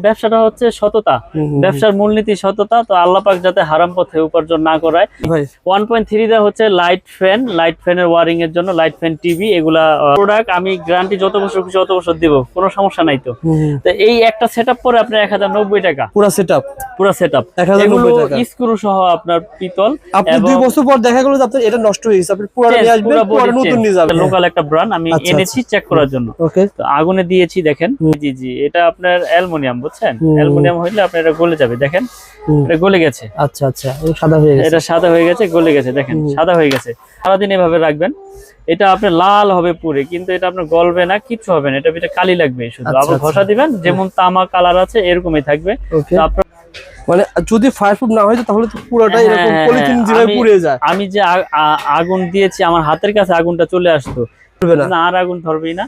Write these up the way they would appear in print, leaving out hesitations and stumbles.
ব্যবসাটা হচ্ছে সততা, ব্যবসার মূলনীতি সততা। তো আল্লাহ পাক যাতে হারাম পথে উপার্জন না করায়। 1.3 দা হচ্ছে লাইট ফ্যানের ওয়ারিং এর জন্য, লাইট ফ্যান, টিভি, এগুলা প্রোডাক্ট আমি গ্যারান্টি যত বছর খুশি তত বছর দিব, কোনো সমস্যা নাই। তো এই একটা সেটআপ পরে আপনার 1090 টাকা পুরো সেটআপ। এগুলো স্ক্রু সহ আপনার পিতল। আপনি 2 বছর পর দেখা গেল যে আপনার এটা নষ্ট হয়ে গেছে, আপনি পুরোটা নিয়ে আসবেন, পুরো নতুন নিয়ে যাবেন। লোকাল একটা ব্র্যান্ড আমি এনেছি চেক করার জন্য। তো আগুনে দিয়েছি দেখেন। জি এটা আপনার অ্যালুমিনিয়াম, বুঝছেন? অ্যালুমিনিয়াম হইলে আপনার এটা গলে যাবে, দেখেন এটা গলে গেছে। আচ্ছা এটা সাদা হয়ে গেছে, এটা সাদা হয়ে গেছে, গলে গেছে, দেখেন সাদা হয়ে গেছে। সারাদিন এভাবে রাখবেন, এটা আপনার লাল হবে পুরে, কিন্তু এটা আপনার গলবে না, কিছু হবে না। এটা ভিতরে কালি লাগবে শুধু, আবার ঘষা দিবেন, যেমন তামা কালার আছে এরকমই থাকবে। তো আপনার মানে যদি ফায়ারপ্রুফ না হয় তাহলে তো পুরোটাই এরকম পলিথিন যেভাবে পুড়ে যায়। আমি যে আগুন দিয়েছি, আমার হাতের কাছে আগুনটা চলে আসতো না, আর আগুন ধরবেই না।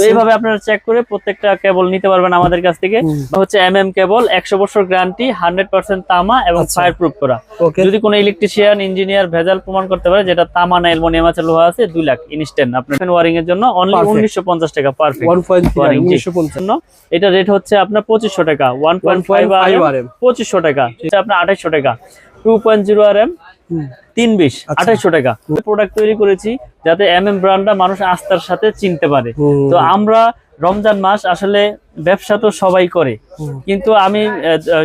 এইভাবে আপনারা চেক করে প্রত্যেকটা কেবল নিতে পারবেন আমাদের কাছ থেকে। হচ্ছে কেবল 100 বছর গ্যারান্টি, 100% তামা এবং ফায়ারপ্রুফ করা। যদি কোনো ইলেকট্রিশিয়ান, ইঞ্জিনিয়ার ভেজাল প্রমাণ করতে পারে যেটা তামা না অ্যালুমিনিয়াম আছে, লোহা আছে, 2 লাখ ইনস্ট্যান্ট আপনার ওয়ারিং এর জন্য অনলি 1950 টাকা পারফেক্ট 1.3 এটা রেট হচ্ছে আপনার 2500 টাকা। 1.5 RM 2500 টাকা, এটা আপনার 2800 টাকা। 2.0 RM 320 2800 টাকা। প্রোডাক্ট তৈরি করেছি যাতে ব্র্যান্ডটা মানুষ আস্থার সাথে চিনতে পারে। তো আমরা রমজান মাস, আসলে ব্যবসা তো সবাই করে, কিন্তু আমি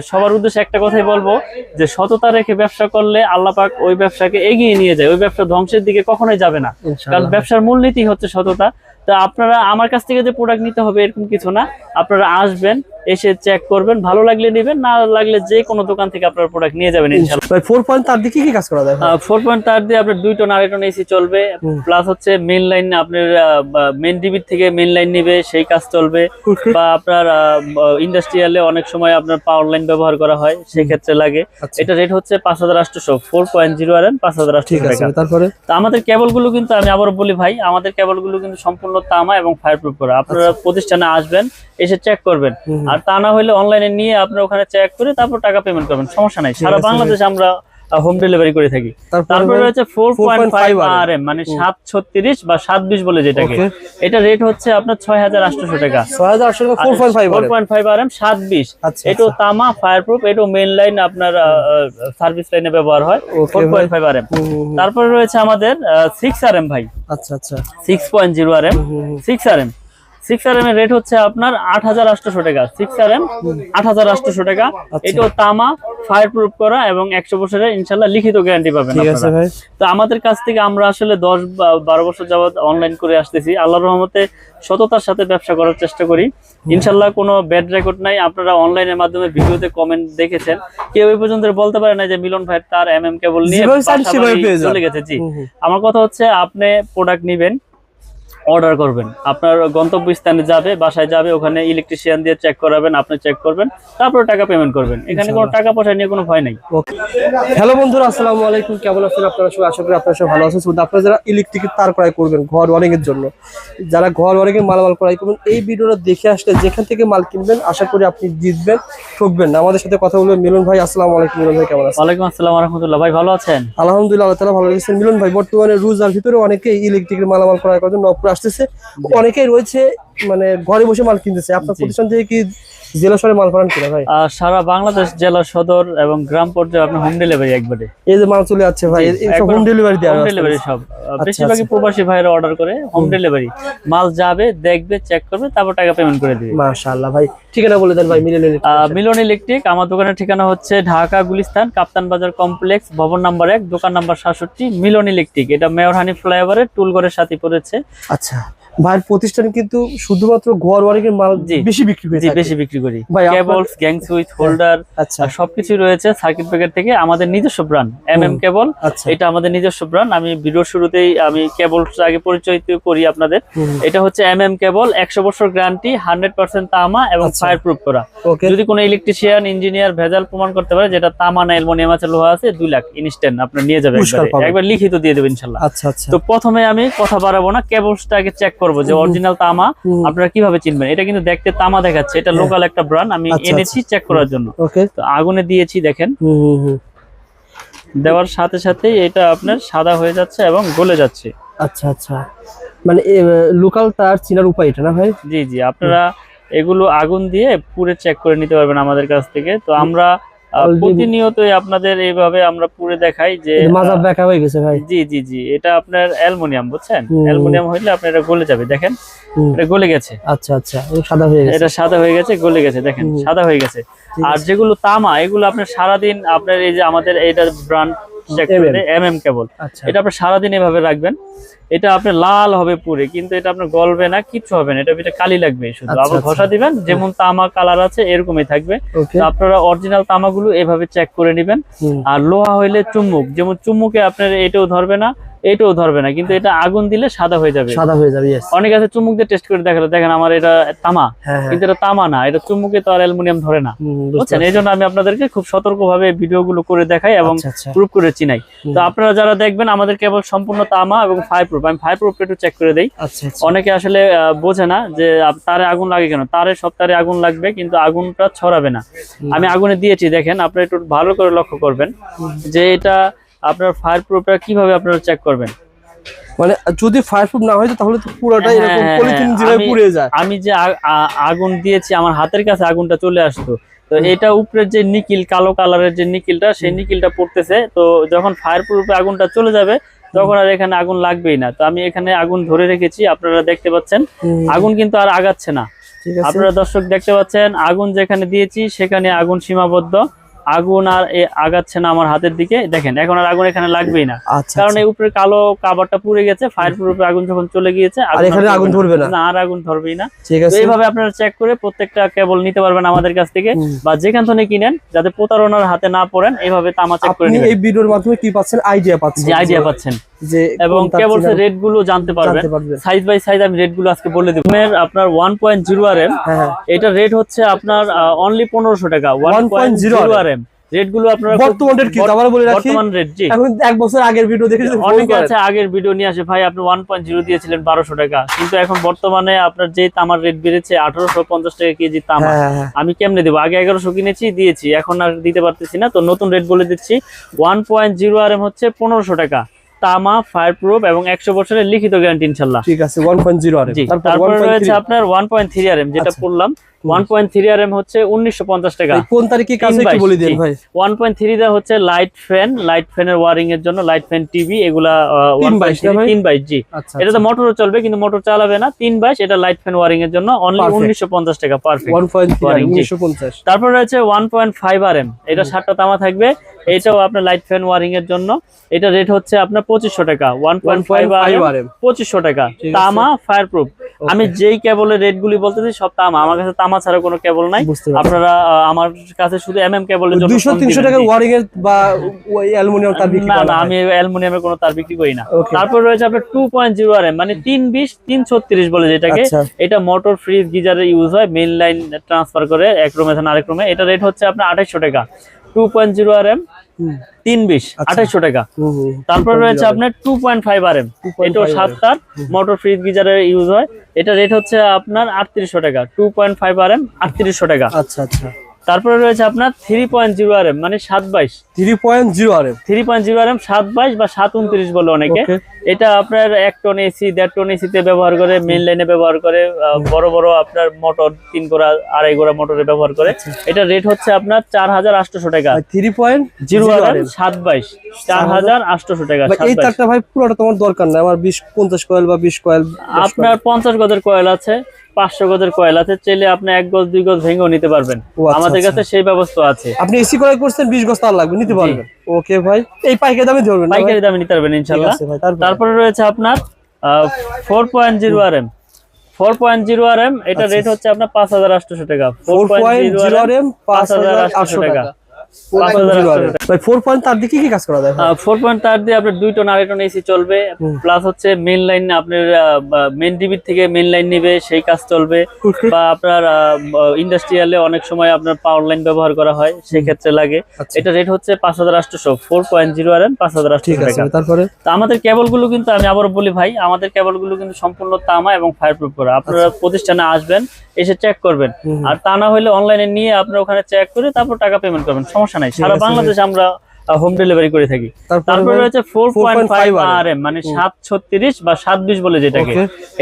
সবার উদ্দেশ্যে একটা কথাই বলবো যে সততা রেখে ব্যবসা করলে আল্লাহ পাক ওই ব্যবসাকে এগিয়ে নিয়ে যায়, ওই ব্যবসা ধ্বংসের দিকে কখনোই যাবে না। কারণ ব্যবসার মূলনীতি হচ্ছে সততা। তো আপনারা আমার কাছ থেকে যে প্রোডাক্ট নিতে হবে এরকম কিছু না, আপনারা আসবেন, এসে চেক করবেন, ভালো লাগলে নেবেন, না লাগলে যে কোনো দোকান থেকে আপনার প্রোডাক্ট নিয়ে যাবেন ইনশাআল্লাহ। ভাই 4 পয়েন্ট তার দিয়ে কি কাজ করা যায়? 4 পয়েন্ট তার দিয়ে আপনার 2 টন 2.5 টন এসি চলবে, প্লাস হচ্ছে মেইন লাইন, আপনার মেইন ডিবি থেকে মেইন লাইন নেবে, সেই কাজ চলবে। বা আপনার ইন্ডাস্ট্রিয়ালে অনেক সময় আপনার পাওয়ার লাইন ব্যবহার করা হয়, সেই ক্ষেত্রে লাগে। এটা রেট হচ্ছে 5800, 4.0 RM 5800 টাকা। তারপরে তো আমাদের কেবলগুলো কিন্তু আমি আবারও বলি ভাই, আমাদের কেবলগুলো কিন্তু সম্পূর্ণ তামা এবং ফায়ারপ্রুফ করা। আপনারা প্রতিষ্ঠানে আসবেন, এসে চেক করবেন, আর তা না হলে অনলাইনে নিয়ে আপনারা ওখানে চেক করে তারপর টাকা পেমেন্ট করবেন, সমস্যা নাই। সারা বাংলাদেশে আমরা হোম ডেলিভারি করে থাকি। তারপরে রয়েছে 4.5 RM, মানে 736 বা 720 বলে যেটাকে। এটা রেট হচ্ছে আপনার 6800 টাকা। 4.5 RM 720। এটা তামা, ফায়ারপ্রুফ, এটা মেইন লাইন আপনার সার্ভিস লাইনে ব্যবহার হয়। 4.5 RM। তারপরে রয়েছে আমাদের 6 RM ভাই। 6.0 RM 6 RM 6 RM এর রেট হচ্ছে আপনার 8800 টাকা। 6 RM 8800 টাকা। এটাও তামা, ফায়ারপ্রুফ করা এবং 100 বছরের ইনশাআল্লাহ লিখিত গ্যারান্টি পাবেন আপনারা। তো আমাদের কাছ থেকে আমরা আসলে 10-12 বছর যাবত অনলাইন করে আসতেছি। আল্লাহর রহমতে সততার সাথে ব্যবসা করার চেষ্টা করি। ইনশাআল্লাহ কোনো ব্যাড রেকর্ড নাই। আপনারা অনলাইনের মাধ্যমে ভিডিওতে কমেন্ট দেখেছেন, কেউ এই পর্যন্ত বলতে পারে না যে মিলন ভাই তার কেবল নিয়ে চলে গেছে। জি, আমার কথা হচ্ছে আপনি প্রোডাক্ট নেবেন, অর্ডার করবেন, আপনার গন্তব্যস্থানে যাবে, বাসায় যাবে, ওখানে ইলেকট্রিশিয়ান দিয়ে চেক করাবেন, আপনি চেক করবেন, তারপর টাকা পেমেন্ট করবেন। এখানে কোনো টাকা পয়সা নিয়ে কোনো ভয় নাই। হ্যালো বন্ধুরা, আসসালামু আলাইকুম। কেমন আছেন আপনারা সবাই? আশা করি আপনারা সবাই ভালো আছেন। আপনারা যারা ইলেকট্রিকের তার ক্রয় করবেন ঘর ওয়ারিং এর জন্য, যারা ঘর ওয়ারিং এর মালামাল ক্রয় করবেন, এই ভিডিওটা দেখে আসলে যেখান থেকে মাল কিনবেন আশা করি আপনি জিতবেন, ঠকবেন না। আমাদের সাথে কথা বলবেন মিলন ভাই। আসসালামু আলাইকুম মিলন ভাই, কেমন আছেন? ওয়ালাইকুম আসসালাম ওয়া রাহমাতুল্লাহ। ভাই ভালো আছেন? আলহামদুলিল্লাহ, আল্লাহ তাআলা ভালো রেখেছেন। মিলন ভাই, বর্তমানে রোজার ভিতরে অনেকেই ইলেকট্রিকের মালামাল ক্রয় করার জন্য নবপুর আসতেছে, অনেকেই রয়েছে মানে ঘরে বসে মাল কিনতেছে। আপনার প্রতিষ্ঠান থেকে কি জেলা শহরে মাল পাঠান কিনা ভাই? সারা বাংলাদেশ, জেলা সদর এবং গ্রাম পর্যায়ে আপনি হোম ডেলিভারি একবারে। এই যে মাল চলে যাচ্ছে ভাই, সব হোম ডেলিভারি দেওয়া? হোম ডেলিভারি সব। বেশিরভাগই প্রবাসী ভাইরা অর্ডার করে, হোম ডেলিভারি। মাল যাবে, দেখবে, চেক করবে, তারপর টাকা পেমেন্ট করে দিবে। মাশাআল্লাহ ভাই, ঠিকানা বলে দেন ভাই। মিলন ইলেকট্রিক। আমার দোকানের ঠিকানা হচ্ছে ঢাকা গুলিস্তান কাপ্তান বাজার কমপ্লেক্স, ভবন নাম্বার 1, দোকান নাম্বার 67, মিলন ইলেকট্রিক। এটা মেয়র হানি ফ্লাইওভারের টুলঘরের সাথে পড়েছে। আচ্ছা, ভাইয়ের প্রতিষ্ঠান কিন্তু শুধুমাত্র ঘর ওয়ারিং এর মাল বেশি বিক্রি করি। বেশি বিক্রি করি। কেবলস, গ্যাং সুইচ, হোল্ডার, সবকিছু রয়েছে। সার্কিট ব্রেকার থেকে আমাদের নিজস্ব ব্র্যান্ড কেবল, এটা আমাদের নিজস্ব ব্র্যান্ড। আমি ভিডিওর শুরুতেই আমি কেবলস আগে পরিচয় করি আপনাদের। এটা হচ্ছে কেবল, 100 বছর গ্যারান্টি, 100% তামা এবং ফায়ারপ্রুফ করা। যদি কোনো ইলেকট্রিশিয়ান, ইঞ্জিনিয়ার ভেজাল প্রমাণ করতে পারে যেটা তামা না অ্যালুমিনিয়াম আছে, লোহা আছে, 2 লাখ ইনস্ট্যান্ট আপনার নিয়ে যাবেন, একবার লিখিত দিয়ে দেবেন ইনশাআল্লাহ। তো প্রথমে আমি কথা বাড়াবো না, কেবলসটা আগে চেক করবো যে অরিজিনাল তামা। আপনারা কিভাবে চিনবেন? এটা কিন্তু দেখতে তামা দেখাচ্ছে, এটা লোকাল একটা ব্র্যান্ড আমি এনেছি চেক করার জন্য। তো আগুনে দিয়েছি দেখেন, দেওয়ার সাথে সাথে এটা আপনার সাদা হয়ে যাচ্ছে এবং গলে যাচ্ছে। আচ্ছা, মানে লোকাল তার চিনার উপায় এটা না ভাই? জি, আপনারা এগুলো আগুন দিয়ে পুরে চেক করে নিতে পারবেন আমাদের কাছ থেকে। তো আমরা প্রতিনিয়তই আপনাদের এইভাবে আমরা পুরে দেখাই যে মাঝাব বেঁকা হয়ে গেছে ভাই। জি জি জি, এটা আপনার অ্যালুমিনিয়াম, বুঝছেন? অ্যালুমিনিয়াম হইলে আপনার এটা গলে যাবে, দেখেন এটা গলে গেছে। আচ্ছা আচ্ছা, এটা সাদা হয়ে গেছে, এটা সাদা হয়ে গেছে, গলে গেছে, দেখেন সাদা হয়ে গেছে। আর যেগুলো তামা, এগুলো আপনার সারাদিন আপনার এই যে আমাদের এইটা ব্র্যান্ড এমএম কেবল, এটা আপনি সারাদিন এভাবে রাখবেন, এটা আপনার লাল হবে পুরে, কিন্তু এটা আপনার গলবে না, কিচ্ছু হবে না, এটা ভিতরে কালি লাগবে শুধু। আবার ঘষা দিবেন, যেমন তামা কালার আছে এরকমই থাকবে। তো আপনারা অরিজিনাল তামাগুলো এভাবে চেক করে নেবেন। আর লোহা হইলে চুম্বক, যেমন চুম্বকে আপনার এটাও ধরবে না, এটাও ধরবে না, কিন্তু এটা আগুন দিলে সাদা হয়ে যাবে, সাদা হয়ে যাবে। অনেক আছে চুম্বক দিয়ে টেস্ট করে দেখালো, দেখেন আমার এটা তামা, কিন্তু এটা তামা না, এটা চুম্বকে তো আর অ্যালুমিনিয়াম ধরে না, বুঝছেন? এই জন্য আমি আপনাদেরকে খুব সতর্কভাবে ভিডিওগুলো করে দেখাই এবং প্রুফ করে চিনাই। তো আপনারা যারা দেখবেন আমাদের কেবল সম্পূর্ণ তামা এবং ফায়ার প্রুফ, আমি ফায়ার প্রুফটা একটু চেক করে দেই। অনেকে আসলে বোঝে না যে তারে আগুন লাগে কেন, তারে সব তারে আগুন লাগবে, কিন্তু আগুনটা ছড়াবে না। আমি আগুনে দিয়েছি, দেখেন আপনারা একটু ভালো করে লক্ষ্য করবেন যে এটা আপনার ফায়ার প্রুফটা কিভাবে আপনারা চেক করবেন। মানে যদি ফায়ার প্রুফ না হয় তাহলে তো পুরোটাই এরকম পলিথিন যেভাবে পুড়ে যায়। আমি যে আগুন দিয়েছি, আমার হাতের কাছে আগুনটা চলে আসতো, তো এটা উপরের যে নিকিল, কালো কালারের যে নিকিলটা, সেই নিকিলটা পড়তেছে। তো যখন ফায়ার প্রুফে আগুনটা চলে যাবে তখন আর এখানে আগুন লাগবেই না। তো আমি এখানে আগুন ধরে রেখেছি, আপনারা দেখতে পাচ্ছেন আগুন কিন্তু আর আগাচ্ছে না। আপনারা দর্শক দেখতে পাচ্ছেন আগুন যেখানে দিয়েছি সেখানে আগুন সীমাবদ্ধ, আগুন আর আগাচ্ছে না আমার হাতের দিকে, দেখেন এখন আর আগুন এখানে লাগবেই না, কারণ এই উপরে কালো কাভারটা পুড়ে গেছে। ফায়ার প্রুফে আগুন যখন চলে গিয়েছে আগুন ধরবে না, আর আগুন ধরবেই না। এইভাবে আপনারা চেক করে প্রত্যেকটা কেবল নিতে পারবেন আমাদের কাছ থেকে, বা যেখান থেকে কিনেন, যাতে প্রতারণার হাতে না পড়েন, এইভাবে তামা চেক করে নেবেন। এই ভিডিওর মাধ্যমে কি পাচ্ছেন? আইডিয়া পাচ্ছেন, যে আইডিয়া পাচ্ছেন, এবং কেবলসের রেট গুলো জানতে পারবেন সাইজ বাই সাইজ। আমি রেট গুলো আজকে বলে দেব। আপনার 1.0 RM, এটা রেট হচ্ছে আপনার অনলি 1500 টাকা। 1.0 RM রেট গুলো আপনারা বর্তমান রেট কি আবার বলে রাখি, বর্তমান রেট। জি, এখন এক বছর আগের ভিডিও দেখেছেন, অনেকে আছে আগের ভিডিও নিয়ে আসে, ভাই আপনি 1.0 দিয়েছিলেন 1200 টাকা, কিন্তু এখন বর্তমানে আপনার যে তামার রেট বেড়েছে 1850 টাকা কেজি তামা, আমি কেমনে দেবো? আগে 1100 কিনেছি, দিয়েছি, এখন আর দিতে পারতেছি না। তো নতুন রেট বলে দিচ্ছি, 1.0 RM হচ্ছে 1500 টাকা, তামা, ফায়ার প্রুফ এবং 100 বছরের লিখিত গ্যারান্টি ইনশাআল্লাহ। ঠিক আছে, 1.0 RM। তারপরে রয়েছে আপনার 1.3 RM, যেটা পড়লাম 1.3 RM হচ্ছে 1950 টাকা। কোন তারিখে কাজ একটু বলে দিন ভাই। 1.3 দা হচ্ছে লাইট ফ্যানের ওয়্যারিং এর জন্য, লাইট ফ্যান, টিভি, এগুলা 322। জি, এটা তো মোটরও চলবে, কিন্তু মোটর চালাবে না। 322, এটা লাইট ফ্যান ওয়্যারিং এর জন্য অনলি 1950 টাকা পারফেক্ট 1950। তারপর রয়েছে 1.5 RM, এটা 7টা তামা থাকবে, এটাও আপনার লাইট ফ্যান ওয়্যারিং এর জন্য, এটা রেট হচ্ছে আপনার 2500 টাকা। 1.5 RM 2500 টাকা, তামা, ফায়ার প্রুফ। আমি যেই কেবলের রেট গুলি বলতেছি সব তামা, আমার কাছে তামা ছাড়া কোনো কেবল নাই। আপনারা আমার কাছে শুধু এমএম কেবলের জন্য 200-300 টাকা ওয়্যারিং এর বা অ্যালুমিনিয়াম তার বিক্রি করি না, আমি অ্যালুমিনিয়ামের কোনো তার বিক্রি করি না। তারপর রয়েছে আপনার 2.0 RM, মানে 320 336 বলে যেটাকে, এটা মোটর, ফ্রিজ, গিজারে ইউজ হয়, মেইন লাইন ট্রান্সফার করে এক রুমে থেকে আরেক রুমে। এটা রেট হচ্ছে আপনার 2800 টাকা। 2.0 RM 320 2800 টাকা। তারপর রয়েছে আপনার 2.5 RM, এটাও 7 তার, মোটর, ফ্রিজ, গিজারে ইউজ হয়, এটা রেট হচ্ছে আপনার 3800 টাকা। 2.5 RM 3800 টাকা। আচ্ছা আচ্ছা। তারপরে রয়েছে আপনার 3.0 RM, মানে 722। 3.0 RM 722 বা 729 বলে অনেকে। এটা আপনার 1 টন এসি, 1.5 টন এসি তে ব্যবহার করে, মেইন লাইনে ব্যবহার করে, বড় বড় আপনার মোটর 3 গোড়া 2.5 গোড়া মোটরে ব্যবহার করে। এটা রেট হচ্ছে আপনার 4800 টাকা। 3.0 RM 722 4800 টাকা। এই তারটা ভাই পুরোটা তোমার দরকার না, আমার 20-50 কয়েল বা 20 কয়েল, আপনার 50 গজের কয়েল আছে, 500 গজের কয়েল আছে, চাইলে আপনি 1 গজ 2 গজ ভেঙেও নিতে পারবেন, আমাদের কাছে সেই ব্যবস্থা আছে। আপনি এসি কয়েল করছেন, 20 গজ তার লাগবে, নিতে পারবেন। ওকে ভাই, এই পাইকারি দামে ধরবেন, পাইকারি দামে নিতে পারবেন ইনশাআল্লাহ। তারপরে রয়েছে আপনার 4.0 RM 4.0 RM, এটা রেট হচ্ছে আপনার 5800 টাকা। 4.0 RM 5800 টাকা। 4 পয়েন্ট তার দিয়ে কি কাজ করা যায়? 4 পয়েন্ট তার দিয়ে আপনার 2 টন 2.5 টন এসি চলবে, প্লাস হচ্ছে মেইন লাইন, আপনার মেইন ডিবি থেকে মেইন লাইন নিবে, সেই কাজ চলবে। বা আপনার ইন্ডাস্ট্রিয়ালে অনেক সময় আপনার পাওয়ার লাইন ব্যবহার করা হয়, সেই ক্ষেত্রে লাগে। এটা রেট হচ্ছে 5800। 4.0 RM 5800 টাকা। তারপরে তো আমাদের কেবল গুলো কিন্তু, আমি আবারও বলি ভাই, আমাদের কেবল গুলো কিন্তু সম্পূর্ণ তামা এবং ফায়ার প্রুফ করা। আপনারা প্রতিষ্ঠানে আসবেন, এসে চেক করবেন, আর তা না হলে অনলাইনে নিয়ে আপনারা ওখানে চেক করে তারপর টাকা পেমেন্ট করবেন, সমস্যা নাই। সারা বাংলাদেশে আমরা হোম ডেলিভারি করে থাকি। তারপরে রয়েছে 4.5 RM মানে 736 বা 720 বলে যেটাকে,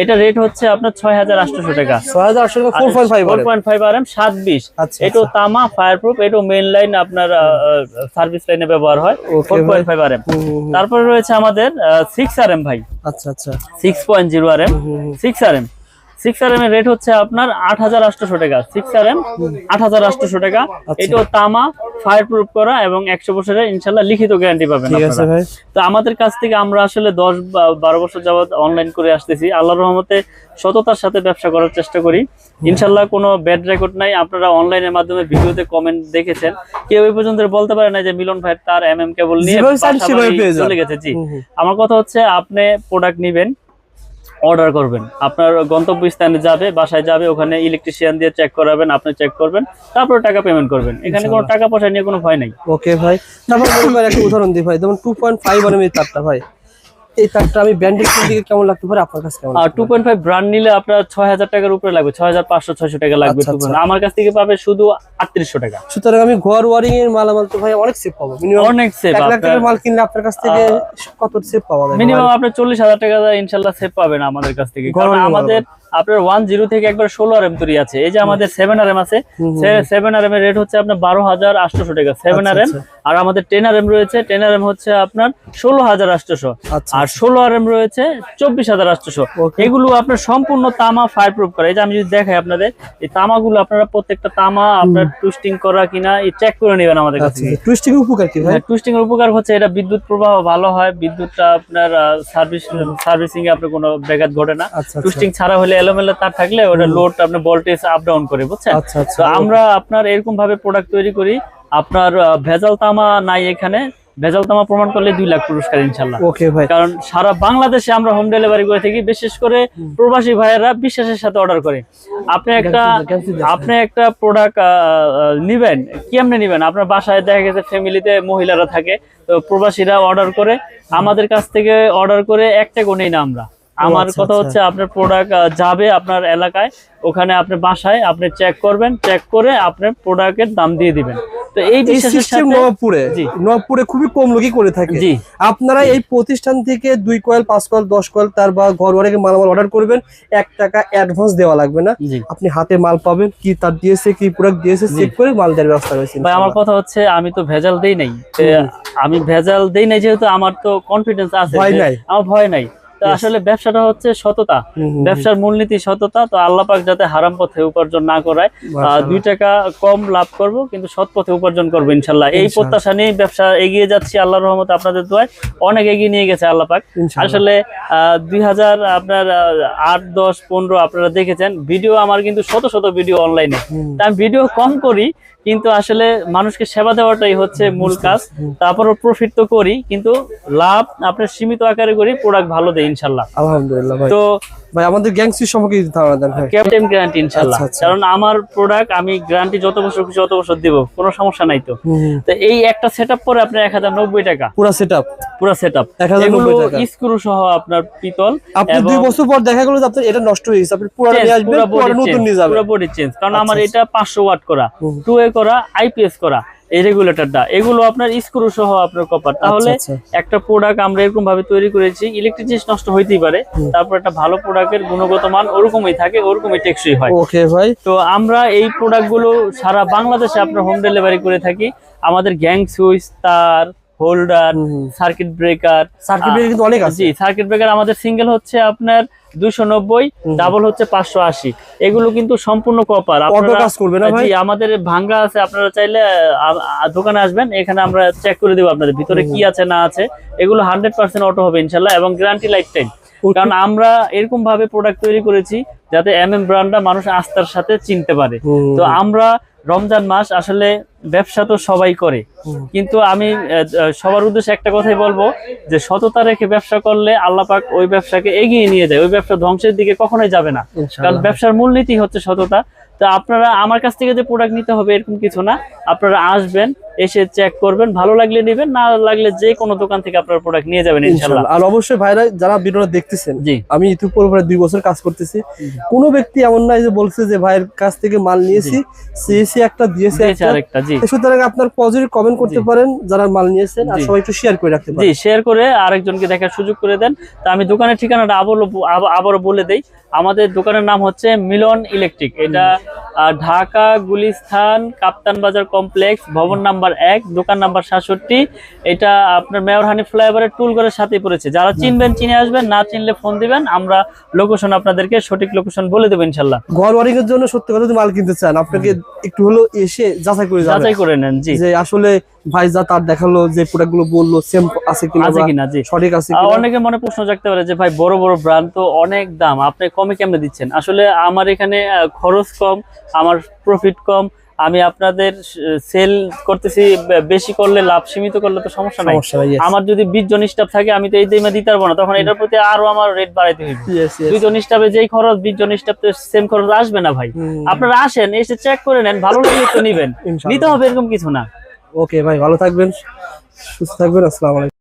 এটা রেট হচ্ছে আপনার 6800 টাকা। 6800 টাকা 4.5 RM 720। এটাও তামা, ফায়ারপ্রুফ, এটাও মেইন লাইন আপনার সার্ভিস লাইনে ব্যবহার হয়। 4.5 RM। তারপরে রয়েছে আমাদের 6 RM ভাই। আচ্ছা আচ্ছা 6.0 RM। 6 RM এর রেট হচ্ছে আপনার 8800 টাকা। 6 RM 8800 টাকা। এটাও তামা, ফায়ারপ্রুফ করা এবং 100 বছরের ইনশাআল্লাহ লিখিত গ্যারান্টি পাবেন আপনারা। তো আমাদের কাছ থেকে আমরা আসলে 10-12 বছর যাবত অনলাইন করে আসতেছি। আল্লাহর রহমতে সততার সাথে ব্যবসা করার চেষ্টা করি। ইনশাআল্লাহ কোনো ব্যাড রেকর্ড নাই। আপনারা অনলাইনের মাধ্যমে ভিডিওতে কমেন্ট দেখেছেন, কেউ এই পর্যন্ত বলতে পারে না যে মিলন ভাই তার কেবল নিয়ে চলে গেছে। জি, আমার কথা হচ্ছে আপনি প্রোডাক্ট নিবেন, অর্ডার করবেন, আপনার গন্তব্য স্থানে যাবে, বাসায় যাবে, ওখানে ইলেকট্রিশিয়ান দিয়ে চেক করাবেন, আপনি চেক করবেন, তারপর টাকা পেমেন্ট করবেন। এখানে কোনো টাকা পয়সা নিয়ে কোনো ভয় নাই। ওকে ভাই, তারপর একটা উদাহরণ দিই ভাই, যেমন 2.5 RM এর তারটা ভাই, এই তারটা আমি ব্র্যান্ডের দিকে কেমন লাগতে পারে আপনার কাছে? কেমন? আর 2.5 ব্র্যান্ড নিলে আপনার 6000 টাকার উপরে লাগবে, 6500-600 টাকা লাগবে। আমার কাছ থেকে পাবে শুধু 3800 টাকা। সুতরাং আমি ঘর ওয়ারিং এর মালামাল তো ভাই অনেক সেভ পাবো। মিনিমাম অনেক সেভ। 1 লাখ টাকার মাল কিনলে আপনার কাছ থেকে কত সেভ পাওয়া যায়? মিনিমাম আপনি 40000 টাকা ইনশাআল্লাহ সেভ পাবেন আমাদের কাছ থেকে। কারণ আমাদের আপনার 10 থেকে একবার 16 RM তৈরি আছে। এই যে আমাদের 7 RM আছে, 7 RM এর রেট হচ্ছে আপনার 12800 টাকা 7 RM। আর আমাদের 10 RM রয়েছে, 10 RM হচ্ছে আপনার 16800। আর 16 RM রয়েছে 24800। এগুলো আপনার সম্পূর্ণ তামা, ফায়ারপ্রুফ করা। এই যে আমি যদি দেখাই আপনাদের, এই তামাগুলো আপনারা প্রত্যেকটা তামা আপনার টুইস্টিং করা কিনা এই চেক করে নেবেন আমাদের কাছে। টুইস্টিং এর উপকার কি ভাই? টুইস্টিং এর উপকার হচ্ছে এটা বিদ্যুৎ প্রবাহ ভালো হয়, বিদ্যুৎটা আপনার সার্ভিসিং এ আপনার কোনো ব্যাঘাত ঘটে না। টুইস্টিং ছাড়া হলে এলোমেলো তার থাকলে ওটা লোড আপনার ভোল্টেজ আপ ডাউন করে, বুঝছেন? তো আমরা আপনার এরকম ভাবে প্রোডাক্ট তৈরি করি। আপনার ভেজাল তামা নাই এখানে, ভেজাল তামা প্রমাণ করলে 2 লাখ পুরস্কার ইনশাআল্লাহ। ওকে ভাই, কারণ সারা বাংলাদেশে আমরা হোম ডেলিভারি করে থাকি। বিশেষ করে প্রবাসী ভাইয়েরা বিশ্বাসের সাথে অর্ডার করে। আপনি একটা প্রোডাক্ট নিবেন, কেমনে নিবেন? আপনার বাসায় দেখা গেছে ফ্যামিলিতে মহিলারা থাকে, তো প্রবাসীরা অর্ডার করে আমাদের কাছ থেকে অর্ডার করে একটা নেই না আমরা। আমার কথা হচ্ছে আপনার প্রোডাক্ট যাবে আপনার এলাকায়, ওখানে আপনি বাসায় আপনি চেক করবেন, চেক করে আপনার প্রোডাক্টের দাম দিয়ে দিবেন। তো এই বিশ্বাসের সাথে নবপুরে খুবই কম লোকই করে থাকে। আপনারা এই প্রতিষ্ঠান থেকে 2 কয়েল, 5 কয়েল, 10 কয়েল তার বা ঘর ওয়ারিং মালামাল অর্ডার করবেন, 1 টাকা অ্যাডভান্স দেওয়া লাগবে না। আপনি হাতে মাল পাবেন, কি তার দিয়েছে, কি প্রোডাক্ট দিয়েছে চেক করে মাল দেওয়ার ব্যবস্থা রয়েছে। ভাই আমার কথা হচ্ছে আমি তো ভেজাল দেই নাই, আমি ভেজাল দেই নাই যেহেতু আমার তো কনফিডেন্স আছে, আমার ভয় নাই। তো আসলে ব্যবসাটা হচ্ছে সততা, ব্যবসার মূলনীতি সততা। তো আল্লাহ পাক যাতে হারাম পথে উপার্জন না করায়, 2 টাকা কম লাভ করব কিন্তু সৎ পথে উপার্জন করবো ইনশাল্লাহ। এই প্রত্যাশা নিয়ে ব্যবসা এগিয়ে যাচ্ছি আল্লাহর রহমতে, আপনাদের দোয়ায় অনেক এগিয়ে নিয়ে গেছে আল্লাহ পাক। আসলে 2008, 10, 15 আপনারা দেখেছেন ভিডিও আমার, কিন্তু শত শত ভিডিও অনলাইনে। আমি ভিডিও কম করি, কিন্তু আসলে মানুষকে সেবা দেওয়াটাই হচ্ছে মূল কাজ। তারপরও প্রফিট তো করি, কিন্তু লাভ আপনার সীমিত আকারে করি, প্রোডাক্ট ভালো দেয় ইনশাআল্লাহ। আলহামদুলিল্লাহ ভাই। তো ভাই আমাদের গ্যাংসি সম্পর্কে ধারণা দেন ভাই। ক্যাপ্টেন গ্যারান্টি ইনশাআল্লাহ। কারণ আমার প্রোডাক্ট আমি গ্যারান্টি যত বছর খুশি তত বছর দেব, কোনো সমস্যা নাই। তো এই একটা সেটআপ পরে আপনার 1090 টাকা পুরো সেটআপ 1090 টাকা স্ক্রু সহ আপনার পিতল। আপনি 2 বছর পর দেখা গেল যে আপনার এটা নষ্ট হয়ে গেছে, আপনি পুরোটা নিয়ে আসবেন, পুরো নতুন নিয়ে যাবেন, পুরো বডি চেঞ্জ। কারণ আমার এটা 500 ওয়াট করা, 2A করা, IPS করা এই রেগুলেটরটা, এগুলো আপনার স্ক্রু সহ আপনার কপার। তাহলে একটা প্রোডাক্ট আমরা এরকম ভাবে তৈরি করেছি, ইলেকট্রিক জিনিস নষ্ট হইতেই পারে, তারপর একটা ভালো প্রোডাক্টের গুণগত মান ওরকমই থাকে, ওরকমই টেকসই হয়। ওকে ভাই। তো আমরা এই প্রোডাক্টগুলো সারা বাংলাদেশে আপনার হোম ডেলিভারি করে থাকি। আমাদের গ্যাং সুইচ, তার, হোল্ডার, সার্কিট ব্রেকার কিন্তু অনেক আছে। জি, সার্কিট ব্রেকার আমাদের সিঙ্গেল হচ্ছে আপনার 290, ডাবল হচ্ছে 580। এগুলো কিন্তু সম্পূর্ণ কপার। আমাদের ভাঙ্গা আছে, আপনারা চাইলে দোকানে আসবেন, এখানে আমরা চেক করে দেবো আপনাদের ভিতরে কি আছে না আছে। এগুলো 100% অটো হবে ইনশাল্লাহ, এবং গ্যারান্টি লাইফ টাইম। কারণ আমরা এরকম ভাবে প্রোডাক্ট তৈরি করেছি যাতে ব্র্যান্ডটা মানুষ আস্থার সাথে চিনতে পারে। তো আমরা রমজান মাস আসলে ব্যবসা তো সবাই করে, কিন্তু আমি সবার উদ্দেশ্যে একটা কথাই বলবো যে সততা রেখে ব্যবসা করলে আল্লাহ পাক ওই ব্যবসাকে এগিয়ে নিয়ে যায়, ওই ব্যবসা ধ্বংসের দিকে কখনোই যাবে না। কারণ ব্যবসার মূলনীতি হচ্ছে সততা। তো আপনারা আমার কাছ থেকে যে প্রোডাক্ট নিতে হবে এরকম কিছু না, আপনারা আসবেন, এসে চেক করবেন, ভালো লাগলে নেবেন, না লাগলে যে কোনো দোকান থেকে আপনার প্রোডাক্ট নিয়ে যাবেন ইনশাআল্লাহ। আর অবশ্যই ভাইরা যারা ভিডিওটা দেখতেছেন, জি আমি ইউটিউব উপরে 2 বছর কাজ করতেছি, কোনো ব্যক্তি এমন নাই যে বলছে যে ভাইয়ের কাছ থেকে মাল নিয়েছি সিএসি একটা দিয়েছে আরেকটা। জি সুতরাং আপনার পজিটিভ কমেন্ট করতে পারেন যারা মাল নিয়েছেন, আর সবাই একটু শেয়ার করে রাখতে পারেন। জি শেয়ার করে আরেকজনকে দেখার সুযোগ করে দেন। তো আমি দোকানের ঠিকানাটা আবারও বলে দেই। আমাদের দোকানের নাম হচ্ছে মিলন ইলেকট্রিক। এটা ঢাকা গুলিস্তান কাপ্তান বাজার কমপ্লেক্স, ভবন নাম্বার 1, দোকান নাম্বার 67। এটা আপনার মেয়র হানি ফ্লাইওভারের টুলঘরের সাথে পড়েছে। যারা চিনবেন চিনে আসবেন, না চিনলে ফোন দিবেন, আমরা লোকেশন আপনাদেরকে সঠিক লোকেশন বলে দেবো ইনশাল্লাহ। ঘর ওয়ারিং এর জন্য সত্যি কথা যদি মাল কিনতে চান, আপনাকে একটু হলো এসে যাচাই করে নেন। জি যে আসলে ভাই যা তার দেখালো, যে প্রোডাক্ট গুলো বললো সেম আছে কিনা, জি সঠিক আছে কিনা। অনেকে মনে প্রশ্ন জাগতে পারে যে ভাই বড় বড় ব্র্যান্ড তো অনেক দাম, আপনি কমে কেমনে দিচ্ছেন? আসলে আমার এখানে খরচ কম, আমার প্রফিট কম, আমি আপনাদের সেল করতেছি, বেশি করলে লাভ, সীমিত করলে তো সমস্যা নাই। আমার যদি 20 জন স্টাফ থাকে, আমি তো এই দামে দিতে পারবো না, তখন এটার প্রতি আরো আমার রেট বাড়াইতে হবে। 2 জন স্টাফে যেই খরচ, 20 জন স্টাফ তো সেম খরচ আসবে না ভাই। আপনারা আসেন, এসে চেক করে নেন, ভালো লাগলে তো নিবেন, নিতে হবে এরকম কিছু না। ওকে ভাই, ভালো থাকবেন, সুস্থ থাকবেন, আসসালামু আলাইকুম।